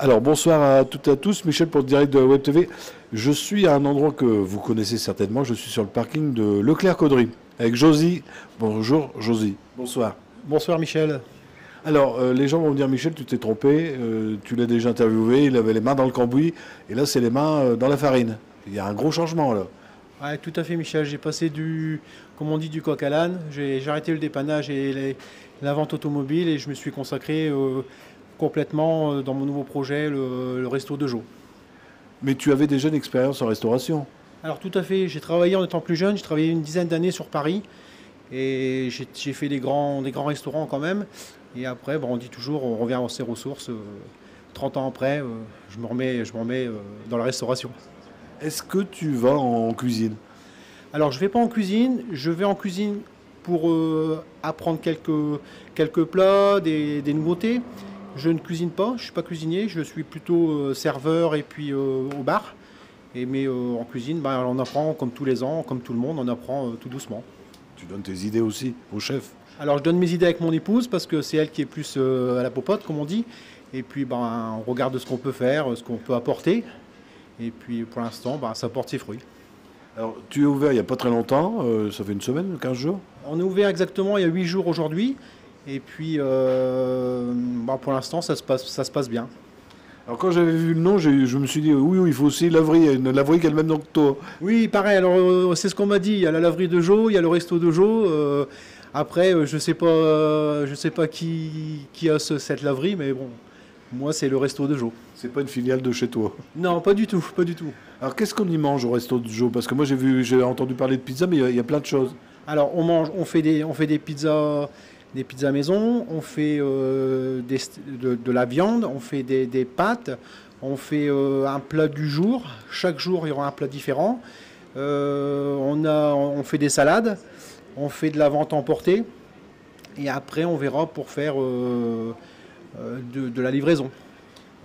Alors bonsoir à toutes et à tous, Michel pour le direct de la Web TV. Je suis à un endroit que vous connaissez certainement, je suis sur le parking de Leclerc-Caudry avec Josie. Bonjour Josie. Bonsoir. Bonsoir Michel. Alors les gens vont me dire Michel tu t'es trompé, tu l'as déjà interviewé, il avait les mains dans le cambouis et là c'est les mains dans la farine. Il y a un gros changement là. Ouais, tout à fait Michel, j'ai passé comme on dit, du coq à l'âne. J'ai arrêté le dépannage et la vente automobile et je me suis consacré complètement dans mon nouveau projet, le resto de Jo. Mais tu avais déjà une expérience en restauration. Alors tout à fait, j'ai travaillé en étant plus jeune, j'ai travaillé une dizaine d'années sur Paris et j'ai fait des grands restaurants quand même. Et après, on dit toujours, on revient à ses ressources. 30 ans après, je me remets dans la restauration. Est-ce que tu vas en cuisine? Alors je ne vais pas en cuisine, je vais en cuisine pour apprendre quelques plats, des nouveautés. Je ne cuisine pas, je ne suis pas cuisinier, je suis plutôt serveur et puis au bar. Mais en cuisine, on apprend comme tous les ans, comme tout le monde, on apprend tout doucement. Tu donnes tes idées aussi au chef? Alors je donne mes idées avec mon épouse parce que c'est elle qui est plus à la popote, comme on dit. Et puis on regarde ce qu'on peut faire, ce qu'on peut apporter. Et puis pour l'instant, ça porte ses fruits. Alors tu es ouvert il n'y a pas très longtemps, ça fait une semaine, 15 jours? On est ouvert exactement il y a 8 jours aujourd'hui. Et puis pour l'instant, ça se passe bien. Alors quand j'avais vu le nom, je me suis dit oui, il faut aussi laverie, il y a une laverie qui a le même nom que toi. Oui, pareil, alors c'est ce qu'on m'a dit, il y a la laverie de Jo, il y a le resto de Jo. Après, je sais pas qui a cette laverie, mais bon, moi c'est le resto de Jo. C'est pas une filiale de chez toi? Non, pas du tout, pas du tout. Alors qu'est-ce qu'on y mange au resto de Jo? Parce que moi j'ai entendu parler de pizza, mais il y a plein de choses. Alors on fait des pizzas maison, on fait de la viande, on fait des pâtes, on fait un plat du jour. Chaque jour, il y aura un plat différent. On fait des salades, on fait de la vente emportée. Et après, on verra pour faire de la livraison.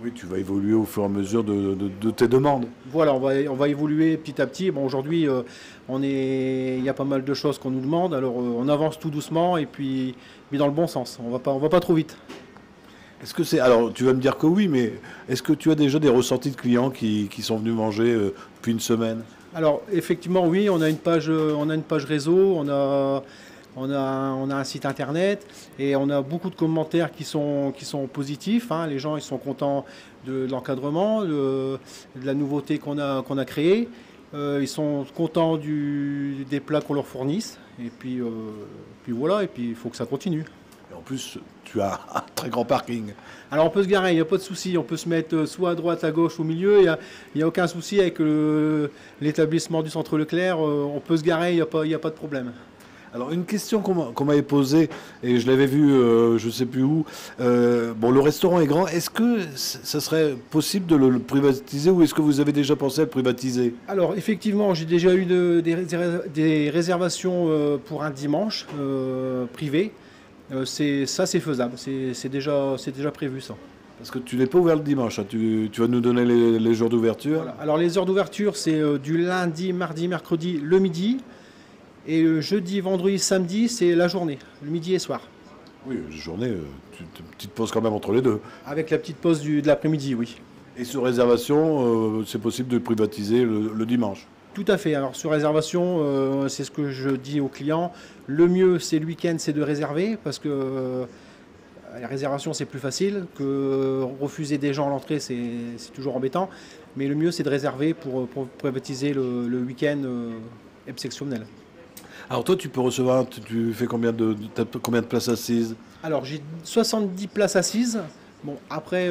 Oui, tu vas évoluer au fur et à mesure de tes demandes. Voilà, on va évoluer petit à petit. Bon, aujourd'hui, il y a pas mal de choses qu'on nous demande. Alors, on avance tout doucement et puis mais dans le bon sens. On va pas trop vite. Est-ce que c'est... Alors, tu vas me dire que oui, mais est-ce que tu as déjà des ressentis de clients qui sont venus manger depuis une semaine? Alors, effectivement, oui, on a une page réseau, on a un site internet et on a beaucoup de commentaires qui sont positifs. Hein. Les gens ils sont contents de l'encadrement, de la nouveauté qu'on a créée. Ils sont contents des plats qu'on leur fournisse. Et puis voilà, et puis il faut que ça continue. Et en plus, tu as un très grand parking. Alors on peut se garer, il n'y a pas de souci. On peut se mettre soit à droite, à gauche, au milieu. Il n'y a aucun souci avec l'établissement du centre Leclerc. On peut se garer, il n'y a pas de problème. Alors une question qu'on m'avait posée, et je l'avais vu je ne sais plus où, le restaurant est grand, est-ce que ça serait possible de le privatiser ou est-ce que vous avez déjà pensé à le privatiser? Alors effectivement, j'ai déjà eu des réservations pour un dimanche privé. C'est faisable, c'est déjà prévu ça. Parce que tu n'es pas ouvert le dimanche, hein. Tu vas nous donner les jours d'ouverture. Voilà. Alors les heures d'ouverture, c'est du lundi, mardi, mercredi, le midi. Et jeudi, vendredi, samedi, c'est la journée, le midi et soir. Oui, la journée, une petite pause quand même entre les deux. Avec la petite pause de l'après-midi, oui. Et sur réservation, c'est possible de privatiser le dimanche? Tout à fait. Alors sur réservation, c'est ce que je dis aux clients. Le mieux, c'est le week-end, c'est de réserver parce que la réservation, c'est plus facile que refuser des gens à l'entrée, c'est toujours embêtant. Mais le mieux, c'est de réserver pour privatiser le week-end exceptionnel. Alors toi, tu peux recevoir, tu fais combien de places assises? Alors j'ai 70 places assises. Bon, après,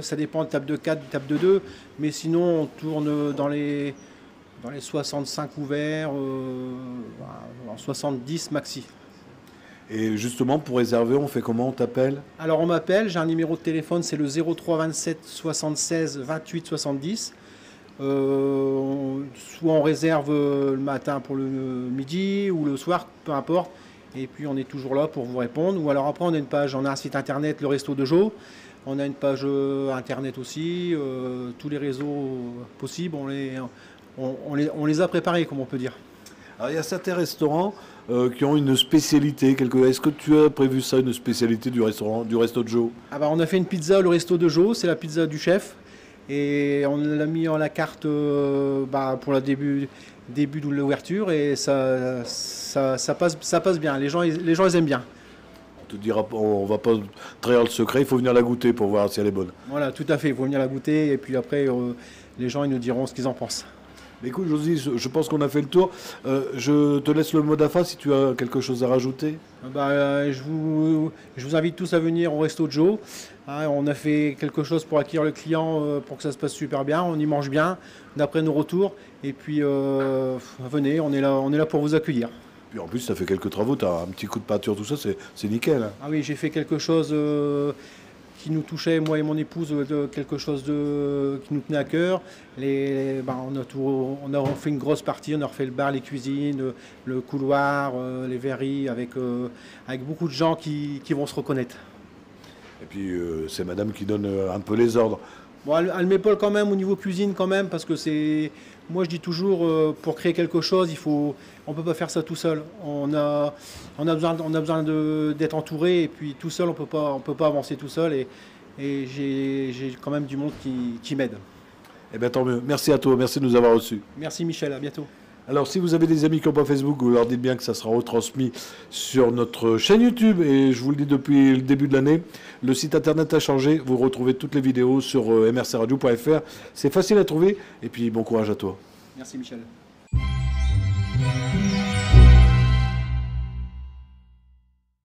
ça dépend de table de 4, table de 2. Mais sinon, on tourne dans les 65 ouverts, en 70 maxi. Et justement, pour réserver, on fait comment? On t'appelle? Alors on m'appelle, j'ai un numéro de téléphone, c'est le 03 27 76 28 70. Soit on réserve le matin pour le midi ou le soir, peu importe. Et puis on est toujours là pour vous répondre. Ou alors après on a un site internet, le resto de Jo. On a une page internet aussi. Tous les réseaux possibles, on les a préparés, comme on peut dire. Alors, il y a certains restaurants qui ont une spécialité. Est-ce que tu as prévu ça, une spécialité du restaurant, du Resto de Joe? Ah bah, on a fait une pizza, le Resto de Joe, c'est la pizza du chef. Et on l'a mis en la carte pour le début de l'ouverture et ça passe bien. Les gens ils aiment bien. On te dira, on va pas trahir le secret, il faut venir la goûter pour voir si elle est bonne. Voilà, tout à fait, il faut venir la goûter et puis après les gens ils nous diront ce qu'ils en pensent. Mais écoute, Josie, je pense qu'on a fait le tour. Je te laisse le mot d'afin si tu as quelque chose à rajouter. Je vous invite tous à venir au Resto de Joe. On a fait quelque chose pour accueillir le client pour que ça se passe super bien. On y mange bien d'après nos retours. Et puis venez, on est là pour vous accueillir. Puis en plus, ça fait quelques travaux, tu as un petit coup de peinture, tout ça, c'est nickel. Hein. Ah oui, j'ai fait quelque chose qui nous touchait, moi et mon épouse, quelque chose qui nous tenait à cœur. On a fait une grosse partie, on a refait le bar, les cuisines, le couloir, les verreries, avec beaucoup de gens qui vont se reconnaître. Et puis c'est madame qui donne un peu les ordres. Bon, elle m'épaule quand même au niveau cuisine quand même, parce que moi je dis toujours, pour créer quelque chose, on peut pas faire ça tout seul. On a besoin d'être entouré, et puis tout seul on peut pas avancer tout seul, et j'ai quand même du monde qui m'aide. Eh bien tant mieux. Merci à toi, merci de nous avoir reçus. Merci Michel, à bientôt. Alors, si vous avez des amis qui n'ont pas Facebook, vous leur dites bien que ça sera retransmis sur notre chaîne YouTube. Et je vous le dis depuis le début de l'année, le site internet a changé. Vous retrouvez toutes les vidéos sur mrcradio.fr. C'est facile à trouver. Et puis, bon courage à toi. Merci Michel.